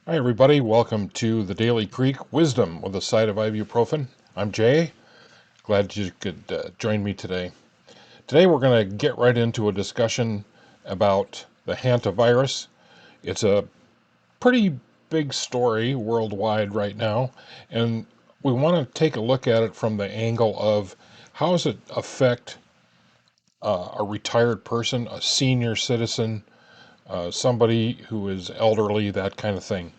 Hi, everybody. Welcome to the Daily Creek Wisdom with a side of ibuprofen. I'm Jay. Glad you could join me today. Today, we're going to get right into a discussion about the Hantavirus. It's a pretty big story worldwide right now, and we want to take a look at it from the angle of how does it affect a retired person, a senior citizen, somebody who is elderly, that kind of thing.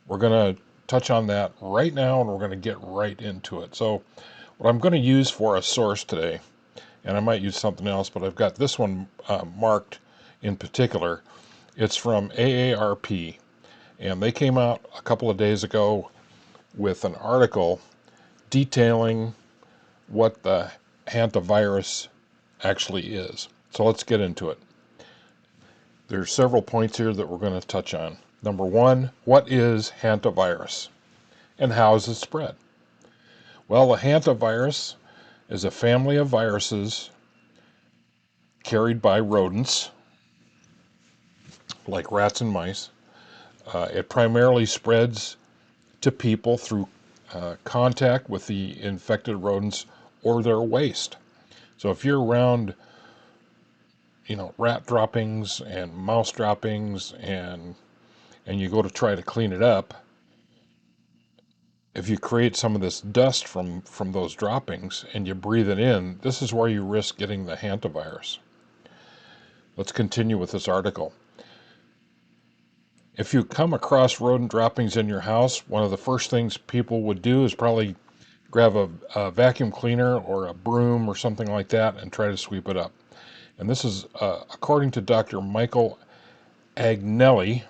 We're going to touch on that right now and we're going to get right into it. So, what I'm going to use for a source today, and I might use something else, but I've got this one marked in particular. It's from AARP, and they came out a couple of days ago with an article detailing what the hantavirus actually is. So, let's get into it. There's several points here that we're going to touch on. Number one, what is hantavirus and how is it spread? Well, the hantavirus is a family of viruses carried by rodents like rats and mice. It primarily spreads to people through contact with the infected rodents or their waste. So if you're around, rat droppings and mouse droppings and you go to try to clean it up, if you create some of this dust from those droppings and you breathe it in, this is where you risk getting the hantavirus. Let's continue with this article. If you come across rodent droppings in your house, one of the first things people would do is probably grab a vacuum cleaner or a broom or something like that and try to sweep it up. And this is according to Dr. Michael Agnelli,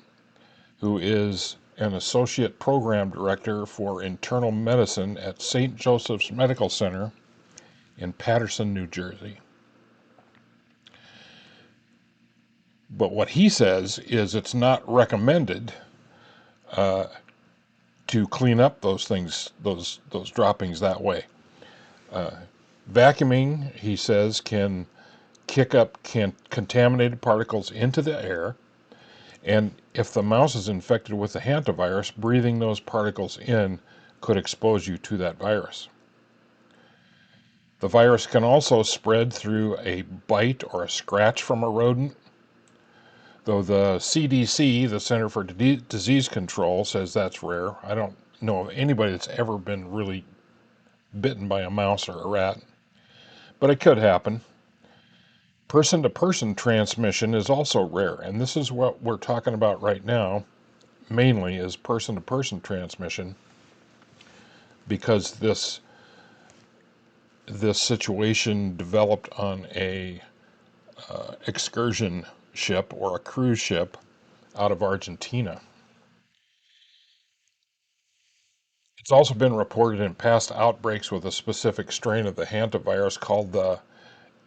who is an associate program director for internal medicine at St. Joseph's Medical Center in Paterson, New Jersey. But what he says is it's not recommended uh, to clean up those things, those droppings that way. Uh, Vacuuming, he says, can kick up contaminated particles into the air, and if the mouse is infected with the hantavirus, breathing those particles in could expose you to that virus. The virus can also spread through a bite or a scratch from a rodent, though the CDC, the Center for Disease Control, says that's rare. I don't know of anybody that's ever been really bitten by a mouse or a rat, but it could happen. Person to person transmission is also rare, and this is what we're talking about right now, mainly is person to person transmission, because this situation developed on a excursion ship or a cruise ship out of Argentina. It's also been reported in past outbreaks with a specific strain of the hantavirus called the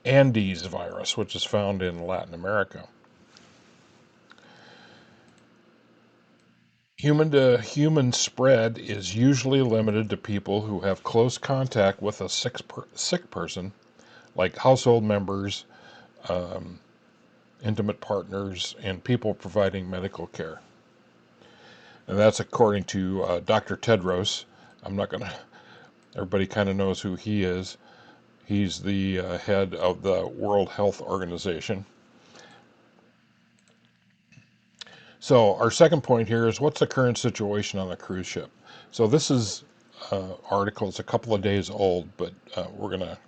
Andes virus, which is found in Latin America. Human to human spread is usually limited to people who have close contact with a sick person, like household members, um, intimate partners, and people providing medical care. And that's according to Dr. Tedros. I'm not going to, everybody kind of knows who he is. He's the head of the World Health Organization. So our second point here is what's the current situation on the cruise ship? So this is article. It's a couple of days old, but we're going to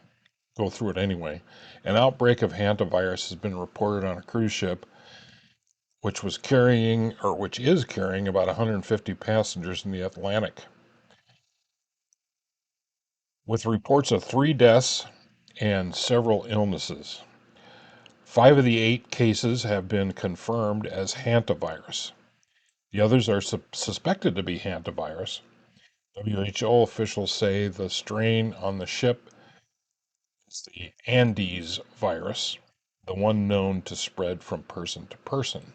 go through it anyway. An outbreak of hantavirus has been reported on a cruise ship, which is carrying about 150 passengers in the Atlantic, with reports of 3 deaths and several illnesses. 5 of the 8 cases have been confirmed as hantavirus. The others are suspected to be hantavirus. WHO officials say the strain on the ship is the Andes virus, the one known to spread from person to person.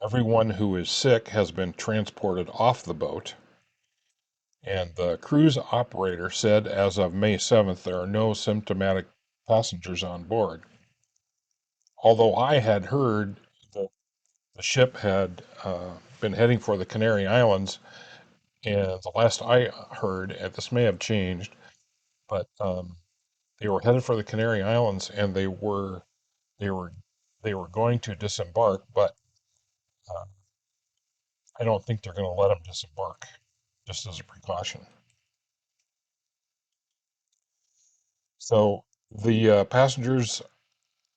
Everyone who is sick has been transported off the boat, and the cruise operator said as of May 7th there are no symptomatic passengers on board. Although I had heard that The ship had been heading for the Canary Islands, and the last I heard, and this may have changed, but they were headed for the Canary Islands, and they were they were going to disembark, but uh, I don't think they're going to let them disembark, just as a precaution. So the passengers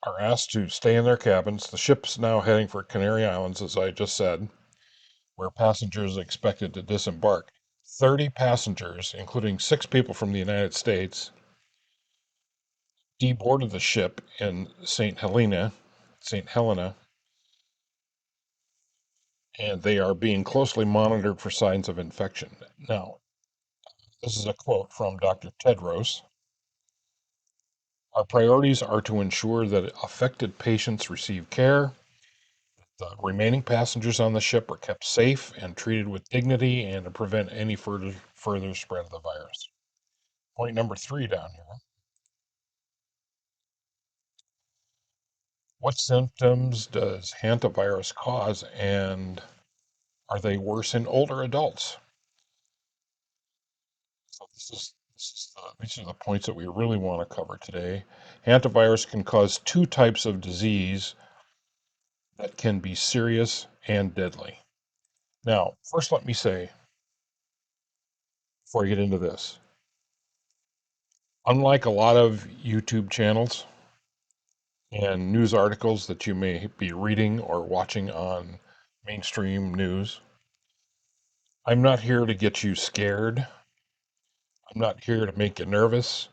are asked to stay in their cabins. The ship's now heading for Canary Islands, as I just said, where passengers are expected to disembark. 30 passengers, including 6 people from the United States, deboarded the ship in St. Helena, and they are being closely monitored for signs of infection. Now, this is a quote from Dr. Tedros. Our priorities are to ensure that affected patients receive care, the remaining passengers on the ship are kept safe and treated with dignity, and to prevent any further spread of the virus. Point number 3 down here. What symptoms does hantavirus cause, and are they worse in older adults? So these are the points that we really want to cover today. Hantavirus can cause 2 types of disease that can be serious and deadly. Now, first let me say, before I get into this, unlike a lot of YouTube channels and news articles that you may be reading or watching on mainstream news, I'm not here to get you scared. I'm not here to make you nervous.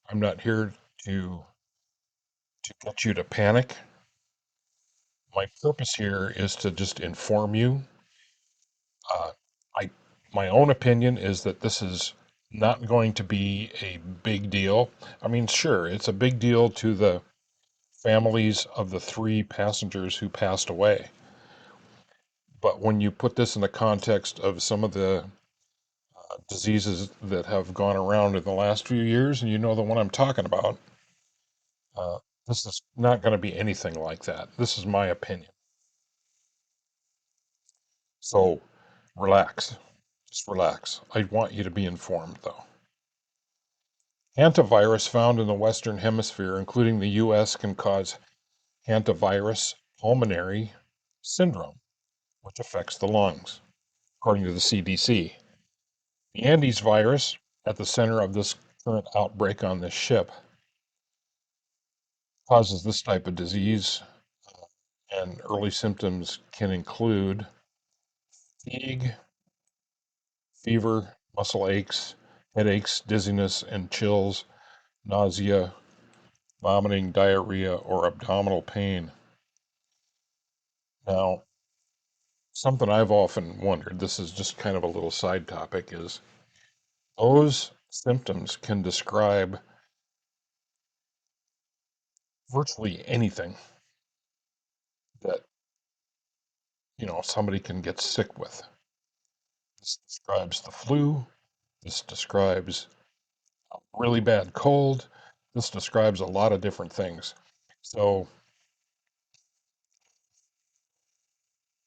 I'm not here to get you to panic. My purpose here is to just inform you. Uh, I my own opinion is that this is not going to be a big deal. I mean, sure, it's a big deal to the families of the 3 passengers who passed away. But when you put this in the context of some of the diseases that have gone around in the last few years, and you know the one I'm talking about, uh, this is not going to be anything like that. This is my opinion. So relax. Just relax. I want you to be informed, though. Hantavirus found in the Western Hemisphere, including the U.S., can cause hantavirus pulmonary syndrome, which affects the lungs, according to the CDC. The Andes virus, at the center of this current outbreak on this ship, causes this type of disease, and early symptoms can include fatigue, fever, muscle aches, headaches, dizziness, and chills, nausea, vomiting, diarrhea, or abdominal pain. Now, something I've often wondered, this is just kind of a little side topic, is those symptoms can describe virtually anything that, somebody can get sick with. This describes the flu. This describes a really bad cold. This describes a lot of different things. So,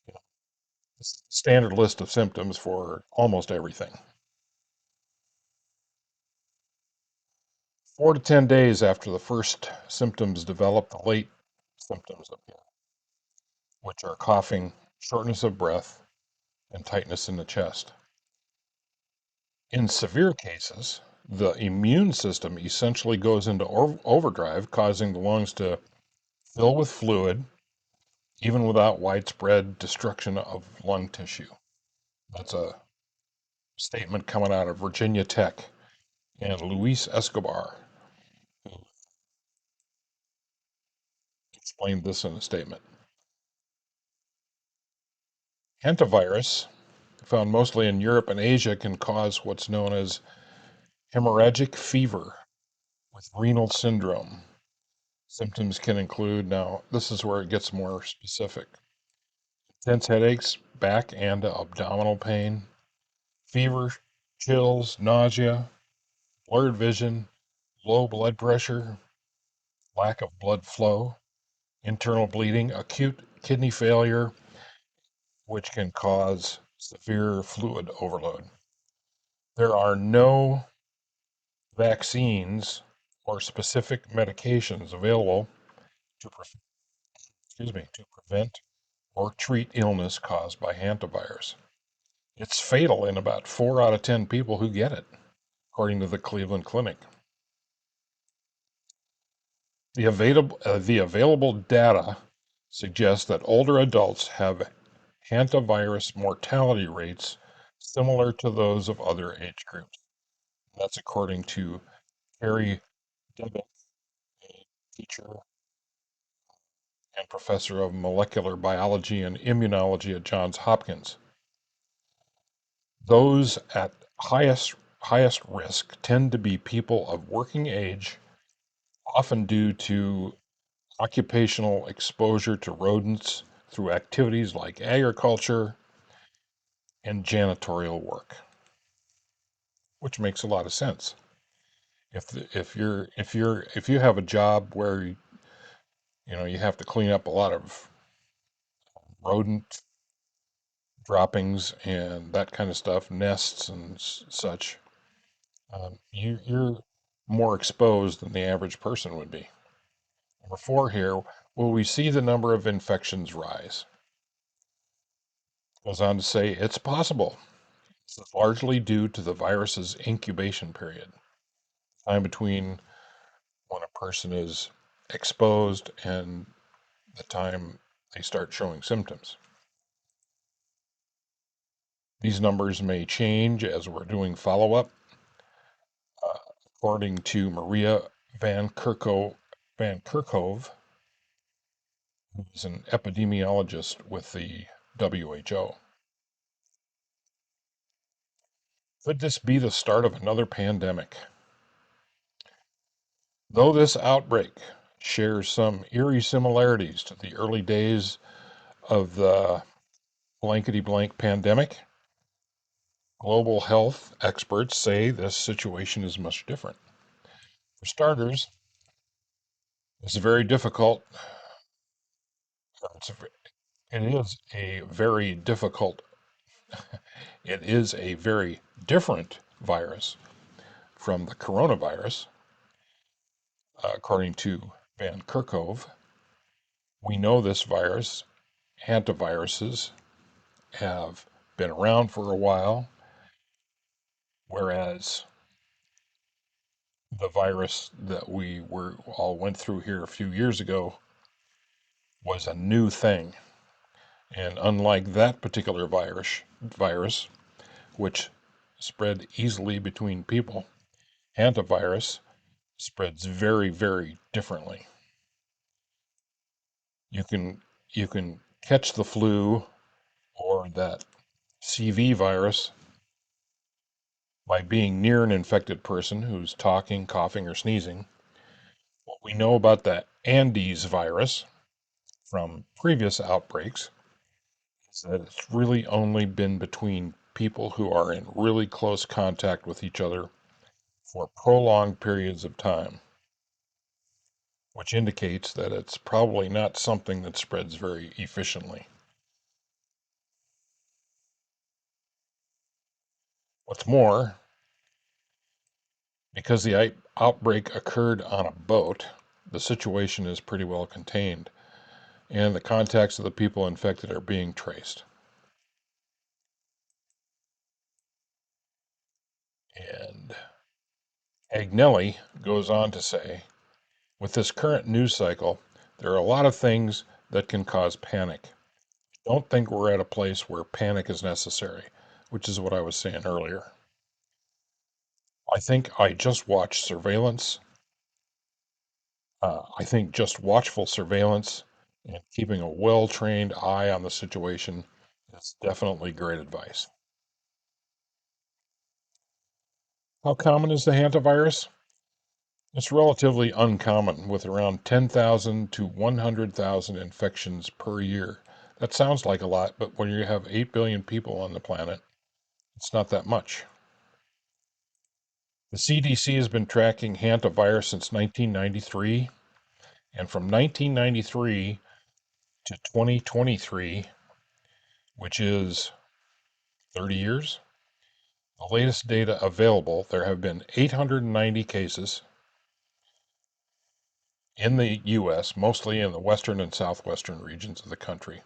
you know, this is a standard list of symptoms for almost everything. 4 to 10 days after the first symptoms develop, the late symptoms appear, which are coughing, shortness of breath, and tightness in the chest. In severe cases, the immune system essentially goes into overdrive, causing the lungs to fill with fluid, even without widespread destruction of lung tissue. That's a statement coming out of Virginia Tech and Luis Escobar, who explained this in a statement. Hantavirus, found mostly in Europe and Asia, can cause what's known as hemorrhagic fever with renal syndrome. Symptoms can include, now this is where it gets more specific, intense headaches, back and abdominal pain, fever, chills, nausea, blurred vision, low blood pressure, lack of blood flow, internal bleeding, acute kidney failure, which can cause severe fluid overload. There are no vaccines or specific medications available to, to prevent or treat illness caused by hantavirus. It's fatal in about 4 out of 10 people who get it, according to the Cleveland Clinic. The available data suggests that older adults have hantavirus mortality rates similar to those of other age groups. That's according to Harry Devitt, a teacher and professor of molecular biology and immunology at Johns Hopkins. Those at highest risk tend to be people of working age, often due to occupational exposure to rodents through activities like agriculture and janitorial work, which makes a lot of sense. If you have a job where you have to clean up a lot of rodent droppings and that kind of stuff, nests and such, you're more exposed than the average person would be. Number 4 here, will we see the number of infections rise? Goes on to say it's possible. This is largely due to the virus's incubation period, time between when a person is exposed and the time they start showing symptoms. These numbers may change as we're doing follow-up. According to Maria Van Kerkhove, who is an epidemiologist with the WHO. Could this be the start of another pandemic? Though this outbreak shares some eerie similarities to the early days of the blankety blank pandemic, global health experts say this situation is much different. For starters, it's very difficult. It's a, it is a very difficult. It is a very different virus from the coronavirus, according to Van Kerkhove. We know this virus, hantaviruses, have been around for a while, whereas the virus that we all went through here a few years ago was a new thing. And unlike that particular virus, which spread easily between people, hantavirus spreads very, very differently. You can catch the flu or that CV virus by being near an infected person who's talking, coughing, or sneezing. What we know about the Andes virus from previous outbreaks is that it's really only been between people who are in really close contact with each other for prolonged periods of time, which indicates that it's probably not something that spreads very efficiently. What's more, because the outbreak occurred on a boat, the situation is pretty well contained, and the contacts of the people infected are being traced. And Agnelli goes on to say, with this current news cycle, there are a lot of things that can cause panic. Don't think we're at a place where panic is necessary, which is what I was saying earlier. I think I just watched surveillance. I think just watchful surveillance and keeping a well-trained eye on the situation is definitely great advice. How common is the hantavirus? It's relatively uncommon, with around 10,000 to 100,000 infections per year. That sounds like a lot, but when you have 8 billion people on the planet, it's not that much. The CDC has been tracking hantavirus since 1993, and from 1993 to 2023, which is 30 years. The latest data available, there have been 890 cases in the U.S., mostly in the western and southwestern regions of the country.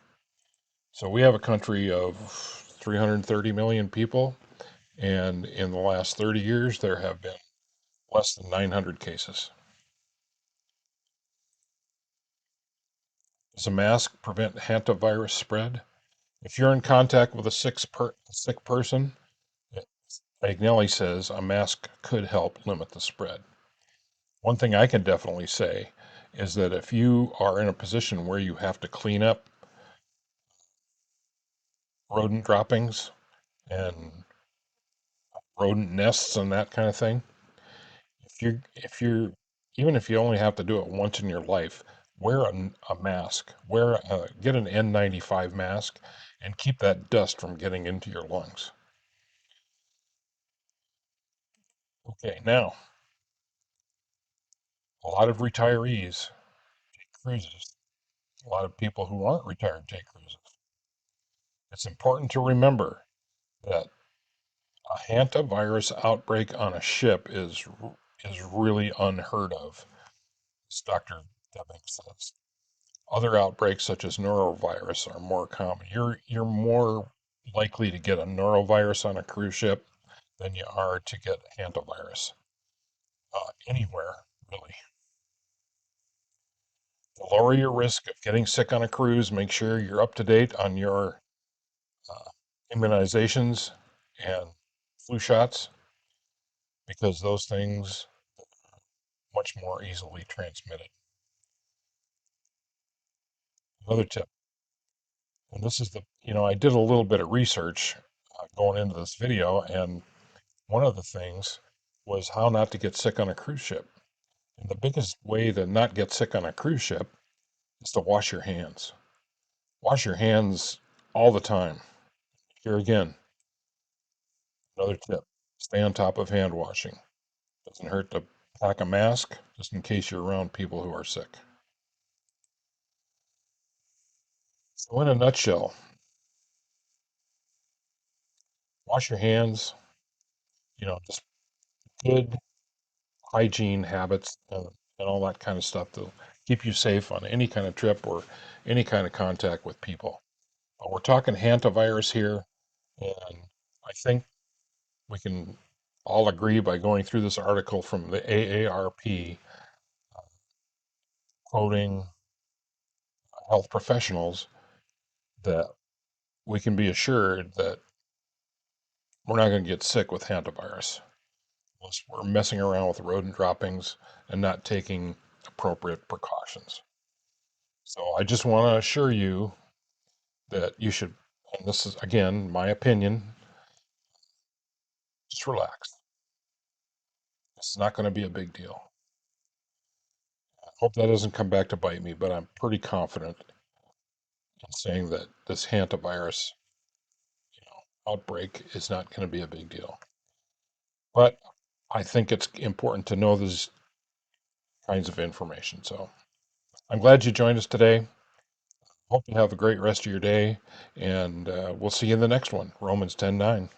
So we have a country of 330 million people, and in the last 30 years, there have been less than 900 cases. Does a mask prevent hantavirus spread? If you're in contact with a sick person, Agnelli says a mask could help limit the spread. One thing I can definitely say is that if you are in a position where you have to clean up rodent droppings and rodent nests and that kind of thing, if you're even if you only have to do it once in your life, wear a mask, get an N95 mask, and keep that dust from getting into your lungs. Okay, now a lot of retirees take cruises. A lot of people who aren't retired take cruises. It's important to remember that a hantavirus outbreak on a ship is really unheard of, as Dr. Deming says. Other outbreaks, such as norovirus, are more common. You're more likely to get a norovirus on a cruise ship than you are to get hantavirus anywhere, really. To lower your risk of getting sick on a cruise, make sure you're up to date on your uh, immunizations and flu shots, because those things much more easily transmitted. Another tip, and this is I did a little bit of research going into this video, and one of the things was how not to get sick on a cruise ship. And the biggest way to not get sick on a cruise ship is to wash your hands. Wash your hands all the time. Here again, another tip, stay on top of hand washing. Doesn't hurt to pack a mask just in case you're around people who are sick. So, in a nutshell, wash your hands, just good hygiene habits and all that kind of stuff to keep you safe on any kind of trip or any kind of contact with people. But we're talking hantavirus here, and I think we can all agree by going through this article from the AARP, quoting health professionals, that we can be assured that we're not going to get sick with hantavirus unless we're messing around with rodent droppings and not taking appropriate precautions. So I just want to assure you that you should, and this is again my opinion, just relax. It's not going to be a big deal. I hope that doesn't come back to bite me, but I'm pretty confident in saying that this hantavirus, outbreak is not going to be a big deal. But I think it's important to know these kinds of information. So I'm glad you joined us today. Hope you have a great rest of your day, and we'll see you in the next one. Romans 10:9.